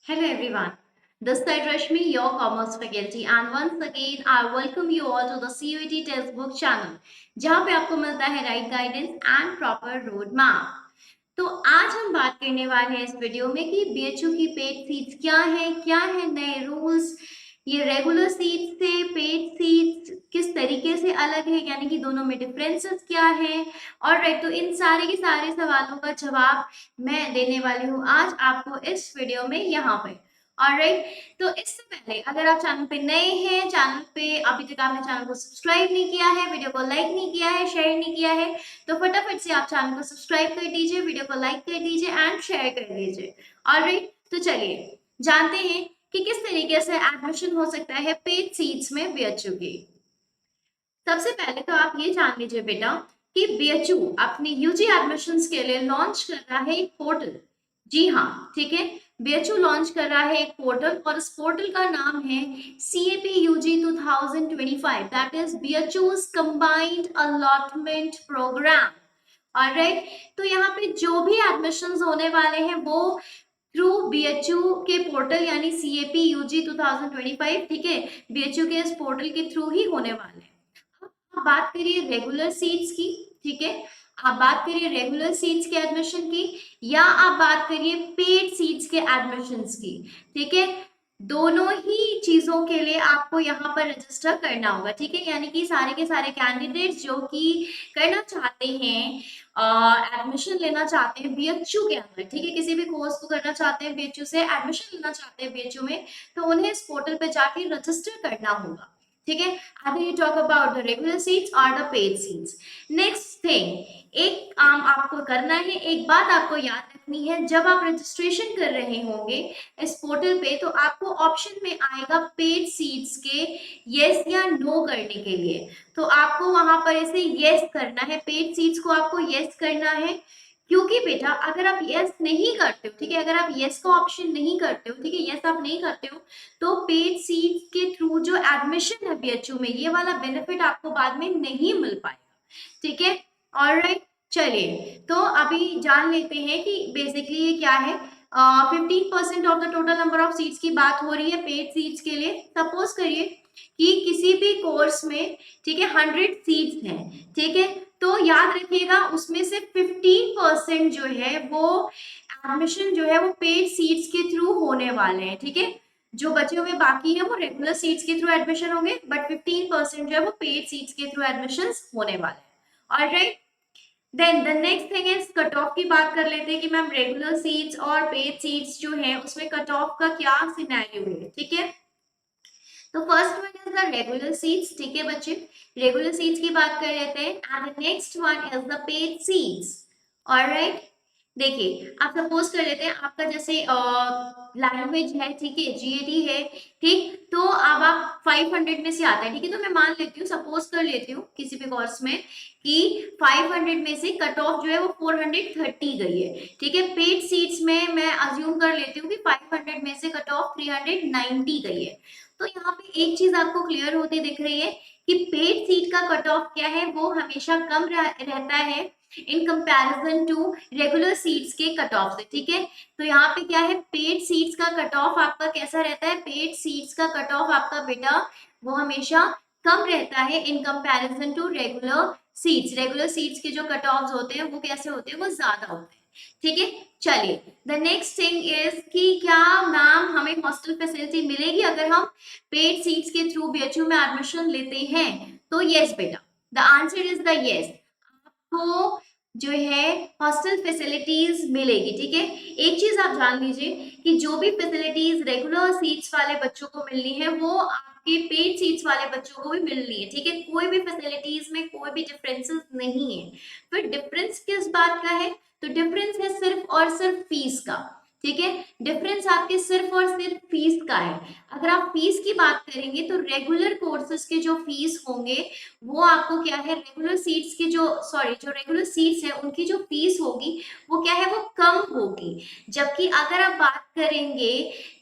Hello everyone, this side Rashmi, your commerce faculty, and once again I welcome you all to the CUET textbook channel, जहाँ पे आपको मिलता है right guidance and proper road map. तो आज हम बात करने वाले हैं इस वीडियो में कि बीएचयू की पेड सीट्स क्या है नए रूल्स, ये रेगुलर सीट से पेड सीट्स किस तरीके से अलग है, यानी कि दोनों में डिफरेंसेस क्या है। और राइट, तो इन सारे के सारे सवालों का जवाब मैं देने वाली हूँ आज आपको इस वीडियो में यहाँ पे। ऑलराइट, तो इससे पहले अगर आप चैनल पे नए हैं, चैनल पे अभी तक आपने चैनल को सब्सक्राइब नहीं किया है, वीडियो को लाइक नहीं किया है, शेयर नहीं किया है, तो फटाफट से आप चैनल को सब्सक्राइब कर दीजिए, वीडियो को लाइक कर दीजिए एंड शेयर कर दीजिए। ऑलराइट, तो चलिए जानते हैं कि किस तरीके से एडमिशन हो सकता है पेड सीट्स में बीएचयू की। सबसे पहले तो आप ये जान लीजिए बेटा कि बीएचयू अपनी यूजी एडमिशंस के लिए लॉन्च कर रहा है एक पोर्टल। जी हाँ, ठीक है, बीएचयू लॉन्च कर रहा है एक पोर्टल और इस पोर्टल का नाम है CAP UG 2025, that is BHU's combined allotment program. Alright, तो यहाँ पे जो भी एडमिशंस होने वाले हैं वो थ्रू बीएचयू के पोर्टल यानी CAP UG 2025, ठीक है, बीएचयू के इस पोर्टल के थ्रू ही होने वाले हैं। आप बात करिए रेगुलर सीट्स की, ठीक है, आप बात करिए रेगुलर सीट्स के एडमिशन की या आप बात करिए पेड सीट्स के एडमिशंस की, ठीक है, दोनों ही चीजों के लिए आपको यहाँ पर रजिस्टर करना होगा। ठीक है, यानी कि सारे के सारे कैंडिडेट्स जो कि करना चाहते हैं, एडमिशन लेना चाहते हैं बीएचयू के अंदर, ठीक है, किसी भी कोर्स को करना चाहते हैं बीएचयू से, एडमिशन लेना चाहते हैं बीएचयू में, तो उन्हें इस पोर्टल पे जाके रजिस्टर करना होगा। ठीक है, अभी you talk about the regular seats और the paid seats. Next thing, एक काम आपको करना है, एक बात आपको याद रखनी है, जब आप रजिस्ट्रेशन कर रहे होंगे इस पोर्टल पे तो आपको ऑप्शन में आएगा पेड सीट्स के यस या नो करने के लिए, तो आपको वहां पर इसे यस करना है, पेड सीट्स को आपको यस करना है। क्योंकि बेटा अगर आप यस नहीं करते हो, ठीक है, अगर आप यस का ऑप्शन नहीं करते हो, ठीक है, यस आप नहीं करते हो, तो पेड सीट्स के थ्रू जो एडमिशन है बीएचयू में ये वाला बेनिफिट आपको बाद में नहीं मिल पाएगा। ठीक है, ऑलराइट, चलिए तो अभी जान लेते हैं कि बेसिकली ये क्या है। 15% of the total number of seats की बात हो रही है पेड सीट्स के लिए। सपोज करिए कि किसी भी कोर्स में, ठीक है, 100 सीट्स हैं, ठीक है, तो याद रखिएगा उसमें से 15% जो है वो एडमिशन जो है वो पेड सीट्स के थ्रू होने वाले हैं। ठीक है, जो बचे हुए बाकी है वो रेगुलर सीट्स के थ्रू एडमिशन होंगे, बट 15% जो है वो पेड सीट्स के थ्रू एडमिशन होने वाले हैं। Alright, then the next thing is cut off की बात कर लेते हैं कि मैम रेगुलर सीट्स और पेड सीट्स जो है उसमें कट ऑफ का क्या सिनेरियो है। ठीक है, तो first one is the regular seats, ठीक है बच्चे, रेगुलर सीट्स की बात कर लेते हैं and the next one is the paid seats. Alright, देखिए आप सपोज कर लेते हैं आपका जैसे लैंग्वेज है, ठीक है, जीएडी है, ठीक, तो अब आप 500 में से आता है, ठीक है, तो मैं मान लेती हूँ, सपोज कर लेती हूँ किसी भी कोर्स में कि 500 में से कट ऑफ जो है वो 430 गई है। ठीक है, पेड सीट्स में मैं अज्यूम कर लेती हूँ कि 500 में से कट ऑफ 390 गई है। तो यहाँ पे एक चीज आपको क्लियर होती दिख रही है कि पेड सीट का कट ऑफ क्या है, वो हमेशा कम रहता है in comparison to regular seats के कट ऑफ से। ठीक है, तो यहाँ पे क्या है, पेड सीट्स का कट ऑफ आपका कैसा रहता है, पेड सीट्स का कट ऑफ आपका बेटा वो हमेशा कम रहता है in comparison to regular seats. Regular seats के जो कट ऑफ होते हैं वो कैसे होते हैं, वो ज्यादा होते हैं। ठीक है, चलिए द नेक्स्ट थिंग इज कि क्या मैम हमें हॉस्टल फैसिलिटी मिलेगी अगर हम पेड सीट्स के थ्रू बीएचयू में एडमिशन लेते हैं, तो यस बेटा, the answer is the yes, आपको जो है हॉस्टल फैसिलिटीज मिलेगी। ठीक है, एक चीज आप जान लीजिए कि जो भी फैसिलिटीज रेगुलर सीट्स वाले बच्चों को मिलनी है वो आपके पेड सीट्स वाले बच्चों को भी मिलनी है। ठीक है, कोई भी फैसिलिटीज में कोई भी डिफरेंसेस नहीं है। फिर डिफरेंस किस बात का है, तो डिफरेंस है सिर्फ और सिर्फ फीस का। ठीक है, डिफरेंस आपके सिर्फ और सिर्फ फीस का है। अगर आप फीस की बात करेंगे तो रेगुलर कोर्सेज के जो फीस होंगे वो आपको क्या है, रेगुलर सीट्स की जो जो रेगुलर सीट्स है उनकी जो फीस होगी वो क्या है, वो कम होगी। जबकि अगर आप बात करेंगे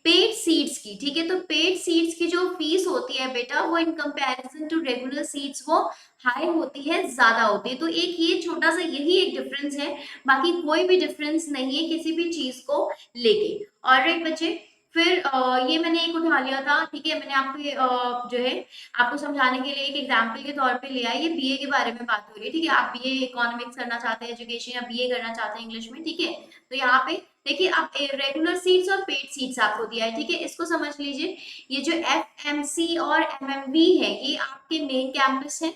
पेड सीट्स की, ठीक है, तो पेड सीट्स की जो फीस होती है बेटा वो in comparison to regular seats वो हाई होती है, ज्यादा होती है। तो एक ये छोटा सा यही एक डिफरेंस है, बाकी कोई भी डिफरेंस नहीं है किसी भी चीज को लेके। ऑलराइट बच्चे, फिर ये मैंने एक उठा लिया था, ठीक है, मैंने आपको जो है आपको समझाने के लिए एक एग्जाम्पल के तौर पे लिया है। ये बीए के बारे में बात हो रही है, ठीक है, आप बीए इकोनॉमिक्स करना चाहते हैं एजुकेशन, या बीए करना चाहते हैं इंग्लिश में, ठीक है। तो यहाँ पे देखिए, आप रेगुलर सीट्स और पेड सीट्स आपको दिया है, ठीक है, इसको समझ लीजिए। ये जो एफएमसी और एमएमवी है, ये आपके मेन कैंपस है,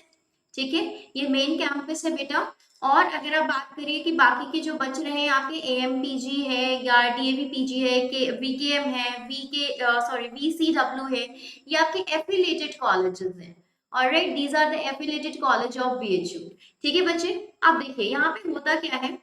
ठीक है, ये मेन कैंपस है बेटा। और अगर आप बात करिए कि बाकी के जो बच रहे हैं आपके एएमपीजी है या डीएवी पीजी है, के वीकेएम है, वीसीडब्ल्यू है, ये आपके एफिलिएटेड कॉलेजेस हैं। Alright, these are the affiliated college of BHU. ठीक है बच्चे, अब देखिए यहाँ पे होता क्या है।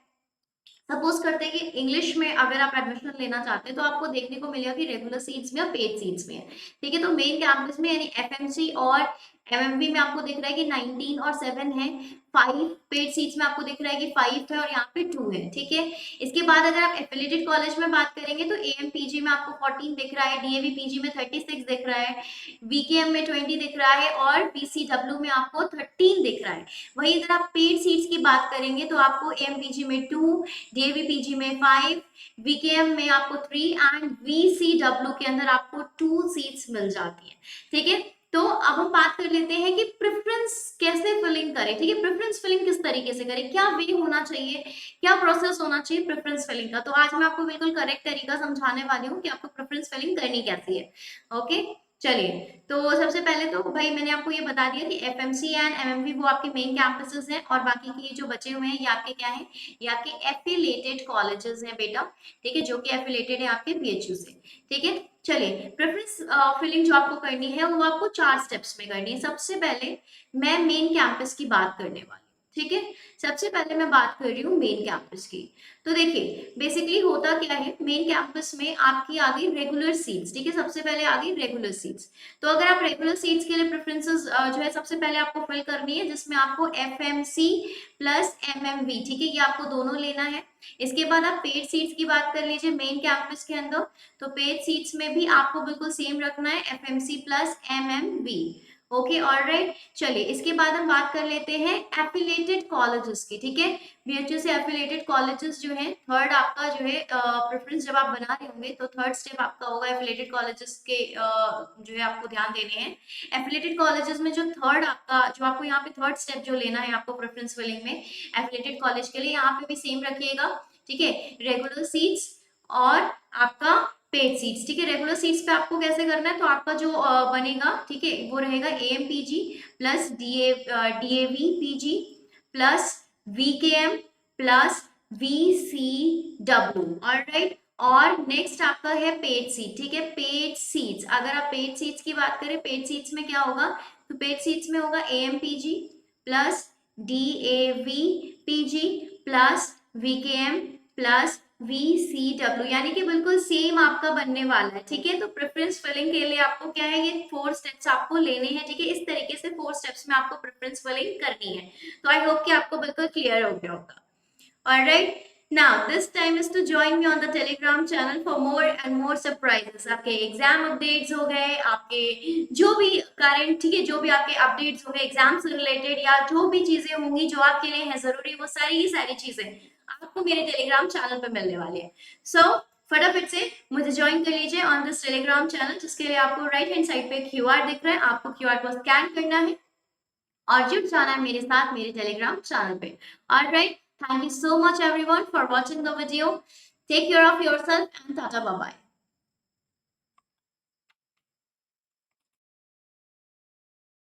सपोज करते हैं कि इंग्लिश में अगर आप एडमिशन लेना चाहते हैं तो आपको देखने को मिलेगा कि रेगुलर सीट्स में और पेड सीट्स में है, ठीक है। तो मेन कैंपस में यानी एफएमसी और एमएमबी में आपको दिख रहा है कि 19 और 7 है, 5 पेड सीट्स में आपको दिख रहा है कि 5 है और यहाँ पे 2 है, ठीक है। इसके बाद अगर आप एफिलिएटेड कॉलेज में बात करेंगे तो एएमपीजी में आपको 14 दिख रहा है, डीएवी पीजी में 36 दिख रहा है, वीकेएम में 20 दिख रहा है और पीसीडब्ल्यू में आपको 13 दिख रहा है। वही अगर आप पेड सीट्स की बात करेंगे तो आपको एएमपीजी में 2, डीएवीपीजी में 5, वीकेएम में आपको 3 एंड वीसीडब्ल्यू के अंदर आपको 2 सीट्स मिल जाती है, ठीक है। तो अब हम बात कर लेते हैं कि प्रेफरेंस कैसे फिलिंग करें, ठीक है। प्रेफरेंस फिलिंग किस तरीके से करें, क्या वे होना चाहिए, क्या प्रोसेस होना चाहिए प्रेफरेंस फिलिंग का। तो आज मैं आपको बिल्कुल करेक्ट तरीका समझाने वाली हूँ कि आपको प्रेफरेंस फिलिंग करनी कैसी है। ओके, चलिए। तो सबसे पहले तो भाई मैंने आपको ये बता दिया कि एफएमसी एंड एमएमवी वो आपके मेन कैंपसेस हैं, और बाकी के ये जो बचे हुए हैं ये आपके क्या है, ये आपके एफिलिएटेड कॉलेजेस हैं बेटा, ठीक है, जो कि एफिलिएटेड है आपके बीएचयू से, ठीक है। चलिए, प्रेफरेंस फिलिंग जो आपको करनी है वो आपको 4 स्टेप्स में करनी है। सबसे पहले मैं मेन कैंपस की बात करने वाली हूँ, ठीक है। सबसे पहले मैं बात कर रही हूँ मेन कैंपस की। तो देखिए बेसिकली होता क्या है, मेन कैंपस में आपकी आ गई रेगुलर सीट्स, ठीक है, सबसे पहले आ गई रेगुलर सीट्स। तो अगर आप रेगुलर सीट्स के लिए प्रेफरेंसेस जो है सबसे पहले आपको फिल करनी है, जिसमें आपको एफएमसी प्लस एमएमवी, ठीक है, ये आपको दोनों लेना है। इसके बाद आप पेड सीट्स की बात कर लीजिए मेन कैंपस के अंदर। तो पेड सीट्स में भी आपको बिल्कुल सेम रखना है, FMC plus MMV. Okay, alright. चलिए, इसके बाद हम बात कर लेते हैं एफिलिएटेड कॉलेजेस की, ठीक है। बीएचयू से एफिलिएटेड कॉलेजेस जो है, थर्ड आपका जो है प्रेफरेंस जब आप बना रहे होंगे तो थर्ड स्टेप आपका होगा एफिलिएटेड कॉलेजेस के जो है आपको ध्यान देने हैं। एफिलिएटेड कॉलेजेस में जो थर्ड आपका, जो आपको यहाँ पे थर्ड स्टेप जो लेना है आपको प्रेफरेंस फिलिंग में एफिलिएटेड कॉलेज के लिए, यहाँ पे भी सेम रखिएगा, ठीक है। रेगुलर सीट्स और आपका पेड सीट्स, ठीक है। रेगुलर सीट्स पे आपको कैसे करना है, तो आपका जो बनेगा, ठीक है, वो रहेगा AMPG plus DAV PG plus VKM plus VCW, alright. और नेक्स्ट आपका है पेड सीट, ठीक है। पेड सीट्स, अगर आप पेड सीट्स की बात करें, पेड सीट्स में क्या होगा, तो पेड सीट्स में होगा AMPG plus DAV PG plus VKM plus VCW, यानी कि बिल्कुल सेम आपका बनने वाला है, ठीक है। तो प्रेफरेंस फिलिंग के लिए आपको क्या है, ये 4 स्टेप्स आपको लेने हैं, ठीक है। इस तरीके से 4 स्टेप्स में आपको प्रेफरेंस फिलिंग करनी है। तो आई होप कि आपको बिल्कुल क्लियर हो गया होगा। Alright, now this time is to join me on the telegram channel for more and more surprises। आपके एग्जाम अपडेट्स हो गए, आपके जो भी करंट, ठीक है, जो भी आपके अपडेट्स हो गए एग्जाम से रिलेटेड, या जो भी चीजें होंगी जो आपके लिए है जरूरी, वो सारी की सारी चीजें आपको मेरे टेलीग्राम चैनल पे मिलने वाली है। सो फटाफट से मुझे ज्वाइन कर लीजिए ऑन दिस टेलीग्राम चैनल, जिसके लिए आपको राइट हैंड साइड पे क्यूआर दिख रहा है, आपको क्यूआर को स्कैन करना है और जुड़ जाना है मेरे साथ मेरे टेलीग्राम चैनल पे। Alright, thank you so much everyone for watching the video. Take care of yourself and tata bye bye.